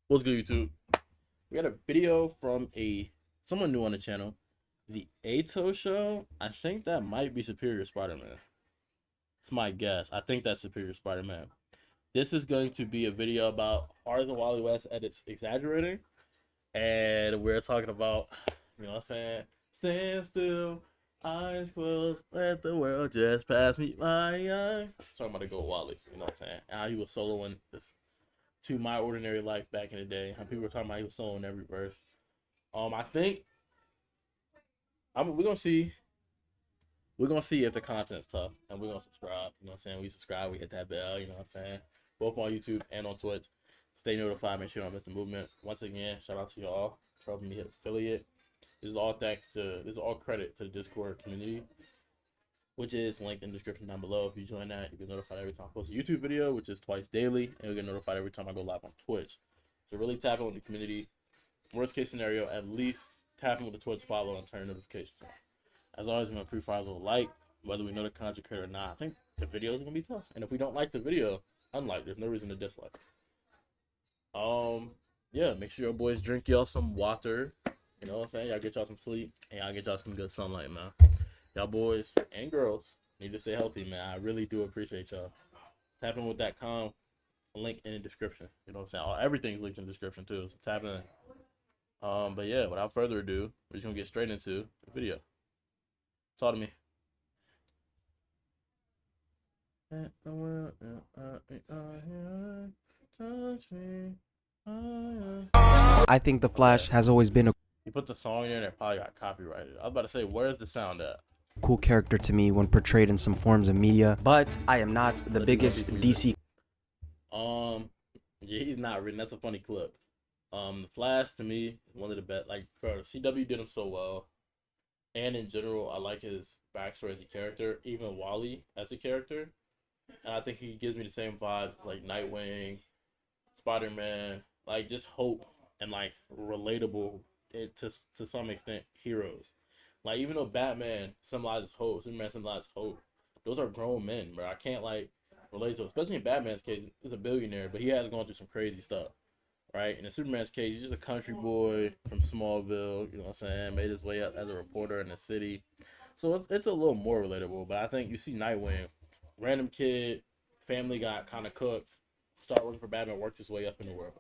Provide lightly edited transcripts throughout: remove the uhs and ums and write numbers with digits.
What's good, YouTube? We got a video from someone new on the channel, the Ato show. I think that might be Superior Spider-Man. It's my guess. I think that's Superior Spider-Man. This is going to be a video about Harder Than Wally West edits Exaggerating, and we're talking about, you know what I'm saying? Stand still, eyes closed, let the world just pass me by. Talking about the GOAT Wally, you know what I'm saying? How he was soloing this to My Ordinary Life back in the day. How people were talking about he was soloing every verse. I think we're gonna see. We're gonna see if the content's tough, and we're gonna subscribe. You know what I'm saying? We subscribe, we hit that bell. You know what I'm saying? Both on YouTube and on Twitch. Stay notified. Make sure you don't miss the movement. Once again, shout out to y'all for helping me hit affiliate. This is all credit to the Discord community, which is linked in the description down below. If you join that, you get notified every time I post a YouTube video, which is twice daily, and you'll get notified every time I go live on Twitch. So really tap in with the community. Worst case scenario, at least tap in with the Twitch follow and turn notifications on. As always, I'm going to pre-fire a little like, whether we know the content creator or not. I think the video is going to be tough. And if we don't like the video, unlike, there's no reason to dislike. Yeah, make sure your boys drink y'all some water. You know what I'm saying? Y'all get y'all some sleep, and y'all get y'all some good sunlight, man. Y'all boys and girls need to stay healthy, man. I really do appreciate y'all. Tap in with that link in the description. You know what I'm saying? Everything's linked in the description too. So tap in. But yeah, without further ado, we're just gonna get straight into the video. Talk to me. I think The Flash has always been a You put the song in there and it probably got copyrighted. I was about to say, where's the sound at? cool character to me when portrayed in some forms of media, but I am not the biggest DC. Yeah, he's not written. That's a funny clip. The Flash to me, one of the best. Like, bro, CW did him so well, and in general, I like his backstory as a character. Even Wally as a character, and I think he gives me the same vibes like Nightwing, Spider-Man, like just hope and like relatable to some extent heroes. Like, even though Batman symbolizes hope, Superman symbolizes hope, those are grown men, bro. I can't like relate to it. Especially in Batman's case, he's a billionaire, but he has gone through some crazy stuff, right? And in Superman's case, he's just a country boy from Smallville, you know what I'm saying? Made his way up as a reporter in the city. So it's a little more relatable, but I think you see Nightwing, random kid, family got kind of cooked, start working for Batman, worked his way up in the world.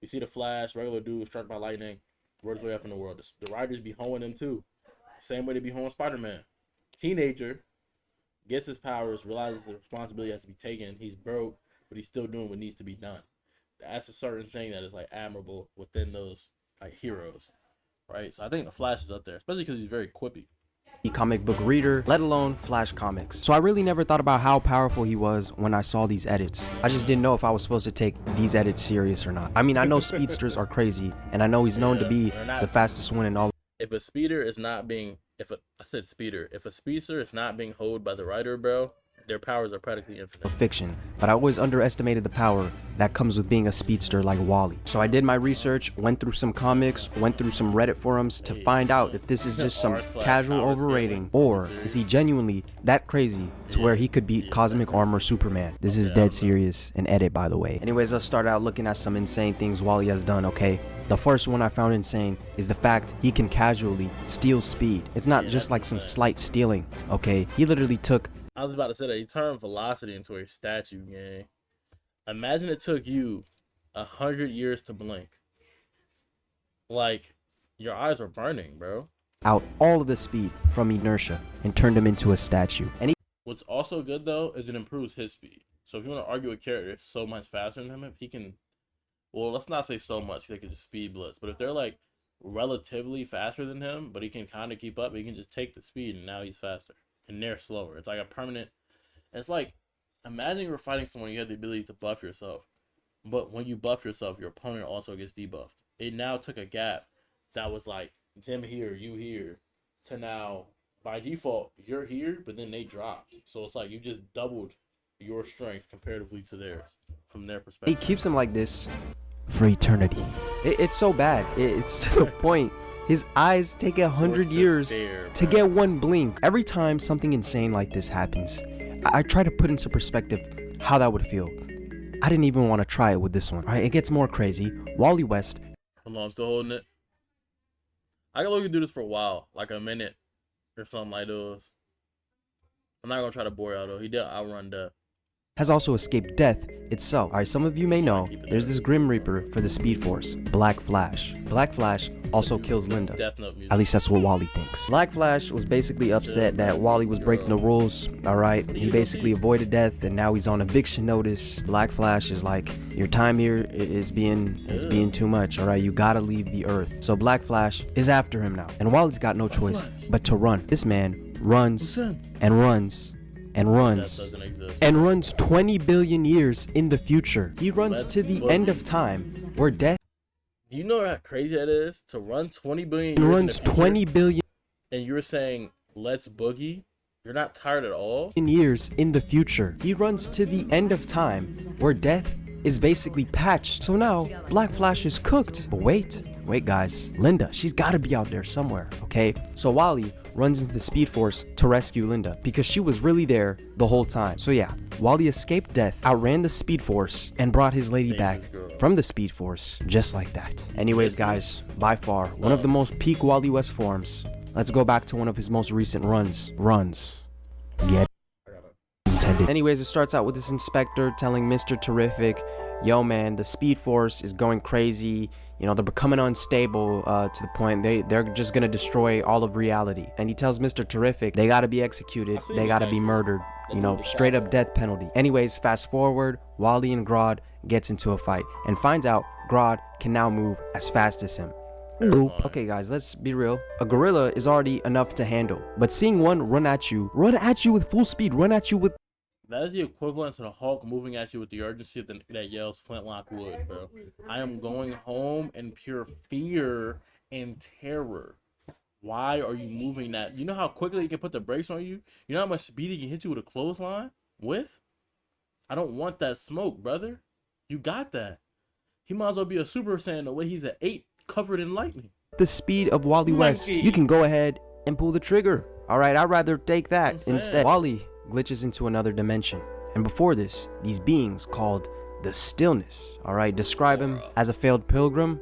You see the Flash, regular dude, struck by lightning, worked his way up in the world. The writers be hoeing him too. Same way they be hoeing Spider-Man. Teenager, gets his powers, realizes the responsibility has to be taken. He's broke, but he's still doing what needs to be done. That's a certain thing that is like admirable within those like heroes, right? So I think the Flash is up there, especially because he's very quippy. Comic book reader, let alone Flash comics. So I really never thought about how powerful he was when I saw these edits. I just didn't know if I was supposed to take these edits serious or not. I mean, I know speedsters are crazy, and I know he's known to be the fastest one in all. If a speeder is not being, if a speedster is not being hoed by the writer, bro, their powers are practically infinite. Fiction, but I always underestimated the power that comes with being a speedster like Wally. So I did my research, went through some comics, went through some Reddit forums to find out if this is just some casual overrating, or is he genuinely that crazy to where he could beat Cosmic Armor Superman. This is dead serious, an edit by the way. Anyways, let's start out looking at some insane things Wally has done, okay? The first one I found insane is the fact he can casually steal speed. It's not just like some slight stealing, okay? He literally took... I was about to say that he turned velocity into a statue, gang. Imagine it took you 100 years to blink. Like, your eyes are burning, bro. Out all of the speed from inertia and turned him into a statue. And what's also good though is it improves his speed. So if you want to argue a character that's so much faster than him, if he can, well, let's not say so much, they could just speed blitz. But if they're like relatively faster than him, but he can kind of keep up, he can just take the speed and now he's faster. And they're slower. It's like a permanent. It's like, imagine you're fighting someone, you have the ability to buff yourself, but when you buff yourself, your opponent also gets debuffed. It now took a gap that was like them here, you here, to now by default you're here, but then they dropped. So it's like you just doubled your strength comparatively to theirs from their perspective. he keeps him like this for eternity. It's so bad. It's to the point. His eyes take 100 years to get one blink. Every time something insane like this happens, I try to put into perspective how that would feel. I didn't even want to try it with this one. All right, it gets more crazy. Wally West. Hold on, I'm still holding it. I can look and do this for a while, like a minute or something like those. I'm not gonna try to bore y'all though. He did outrun death. Has also escaped death itself. Alright, some of you may know, there's this Grim Reaper for the Speed Force, Black Flash. Black Flash also kills Linda. Death Note music. At least that's what Wally thinks. Black Flash was basically upset that Wally was breaking the rules, alright? He basically avoided death and now he's on eviction notice. Black Flash is like, your time here is being too much, alright? You gotta leave the Earth. So Black Flash is after him now. And Wally's got no choice but to run. This man runs and runs and runs and runs 20 billion years in the future. He runs to the end of time where death. Do you know how crazy that is? To run 20 billion years runs in the future, 20 billion and you're saying let's boogie? You're not tired at all? years in the future. He runs to the end of time where death is basically patched. So now Black Flash is cooked. But wait guys, Linda, she's gotta be out there somewhere, okay? So Wally runs into the Speed Force to rescue Linda because she was really there the whole time. So yeah, Wally escaped death, outran the Speed Force, and brought his lady back from the Speed Force just like that. Anyways guys, by far, one of the most peak Wally West forms. Let's go back to one of his most recent runs. Get intended. Anyways, it starts out with this inspector telling Mr. Terrific, yo man, the Speed Force is going crazy. You know, they're becoming unstable to the point they're just gonna destroy all of reality. And he tells Mr. Terrific they gotta be executed, they gotta be murdered. You know, straight up death penalty. Anyways, fast forward, Wally and Grodd gets into a fight and finds out Grodd can now move as fast as him. Oop. Okay guys, let's be real. A gorilla is already enough to handle, but seeing one run at you with full speed, run at you with... That is the equivalent to the Hulk moving at you with the urgency that yells Flintlock Wood, bro. I am going home in pure fear and terror. Why are you moving that? You know how quickly he can put the brakes on you? You know how much speed he can hit you with a clothesline? With? I don't want that smoke, brother. You got that. He might as well be a Super Saiyan the way he's an 8 covered in lightning. The speed of Wally West. You can go ahead and pull the trigger. Alright, I'd rather take that instead. Wally glitches into another dimension. And before this, these beings called the Stillness, alright, describe him as a failed pilgrim.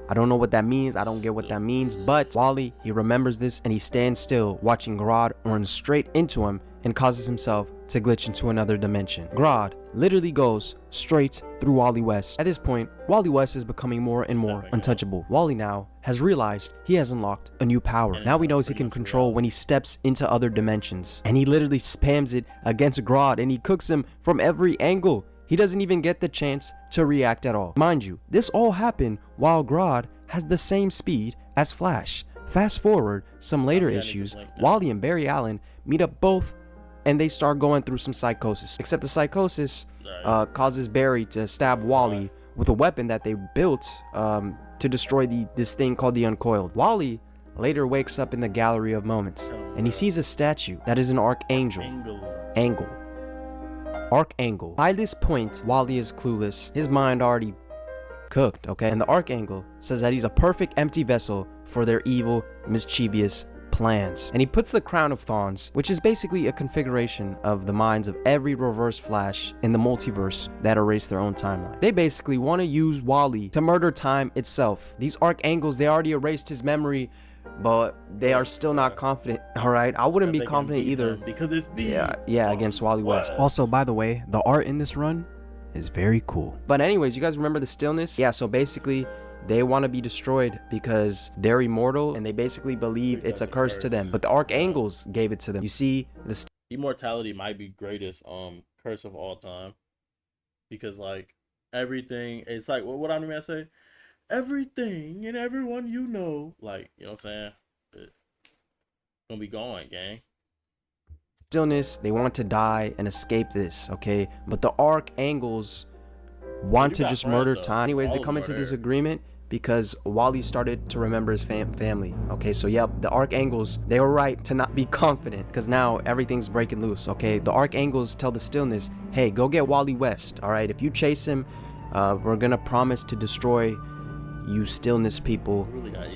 I don't know what that means, I don't get what that means, but Wally, he remembers this and he stands still watching Grodd run straight into him and causes himself to glitch into another dimension. Grodd literally goes straight through Wally West. At this point, Wally West is becoming more and more untouchable. Wally now has realized he has unlocked a new power. Now he knows he can control when he steps into other dimensions. And he literally spams it against Grodd and he cooks him from every angle. He doesn't even get the chance to react at all. Mind you, this all happened while Grodd has the same speed as Flash. Fast forward some later issues, Wally and Barry Allen meet up both and they start going through some psychosis. Except the psychosis causes Barry to stab Wally with a weapon that they built to destroy this thing called the Uncoiled. Wally later wakes up in the Gallery of Moments and he sees a statue that is an Archangel. Archangel. By this point, Wally is clueless. His mind already cooked, okay? And the Archangel says that he's a perfect empty vessel for their evil, mischievous plans. And he puts the Crown of Thorns, which is basically a configuration of the minds of every Reverse Flash in the multiverse that erase their own timeline. They basically want to use Wally to murder time itself. These Archangels, they already erased his memory, but they are still not confident. All right, I wouldn't be confident either because it's against Wally West. Also, by the way, the art in this run is very cool. But anyways, you guys remember the Stillness? Yeah, so basically they want to be destroyed because they're immortal and they basically believe it's a curse to them, but the Archangels gave it to them. You see, the immortality might be greatest curse of all time, because like everything, it's like what I mean, I say everything and everyone you know, like, you know what I'm saying, it's gonna be gone, gang. Stillness, they want to die and escape this, okay? But the Archangels want to just murder time. Anyways, they come into this agreement because Wally started to remember his family. Okay, so yep, the Archangels, they were right to not be confident because now everything's breaking loose. Okay, the Archangels tell the Stillness, hey, go get Wally West. All right, if you chase him, we're gonna promise to destroy you Stillness people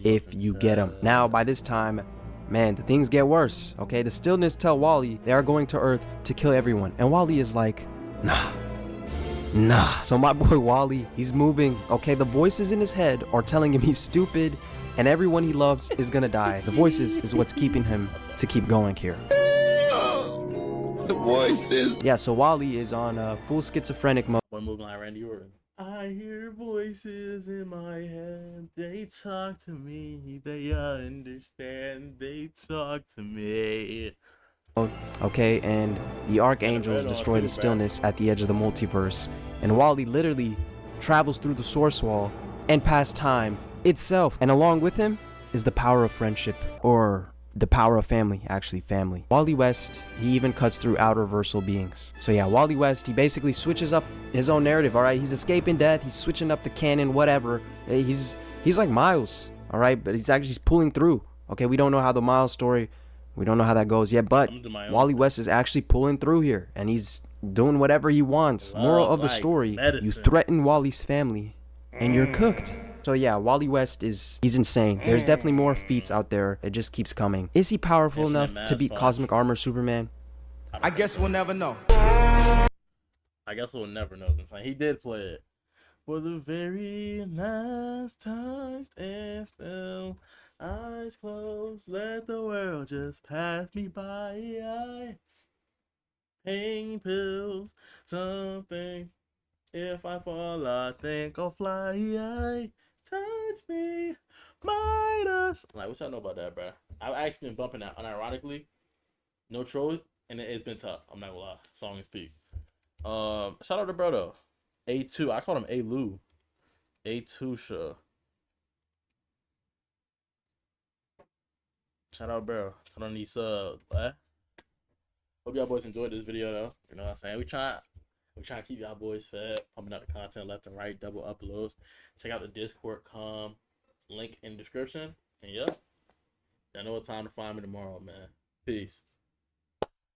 if you get him. Now, by this time, man, the things get worse. Okay, the Stillness tell Wally they are going to Earth to kill everyone, and Wally is like, nah, Nah. So my boy Wally, he's moving. Okay, the voices in his head are telling him he's stupid and everyone he loves is gonna die. The voices is what's keeping him to keep going here. The voices. Yeah, so Wally is on full schizophrenic mode. One moving like Randy Orton. I hear voices in my head. They talk to me. They understand. They talk to me. Okay, and the archangels destroy the stillness at the edge of the multiverse, and Wally literally travels through the source wall and past time itself, and along with him is the power of friendship, or the power of family, actually family. Wally West, he even cuts through outer versal beings. So yeah, Wally West, he basically switches up his own narrative, all right? He's escaping death, he's switching up the canon, whatever. He's like Miles, all right? But he's pulling through, okay? We don't know how the Miles story, we don't know how that goes yet, but Wally West is actually pulling through here, and he's doing whatever he wants. Moral of the story, you threaten Wally's family, and you're cooked. So yeah, Wally West he's insane. There's definitely more feats out there. It just keeps coming. Is he powerful enough to beat Cosmic Armor Superman? I guess we'll never know. I guess we'll never know. He did play it. For the very last time, stand still, eyes closed, let the world just pass me by. Pain pills, something. If I fall, I think I'll fly. Touch me, Midas. Like, what y'all know about that, bro? I've actually been bumping that unironically. No troll, and it's been tough. I'm not gonna lie. Song is peak. Shout out to bro though. A2. I called him A-Lou. A2 show. Shout out, bro. Cut on these subs. Hope y'all boys enjoyed this video though. You know what I'm saying? We trying to keep y'all boys fed, pumping out the content left and right, double uploads. Check out the Discord link in the description. And yeah, y'all know what time to find me tomorrow, man. Peace.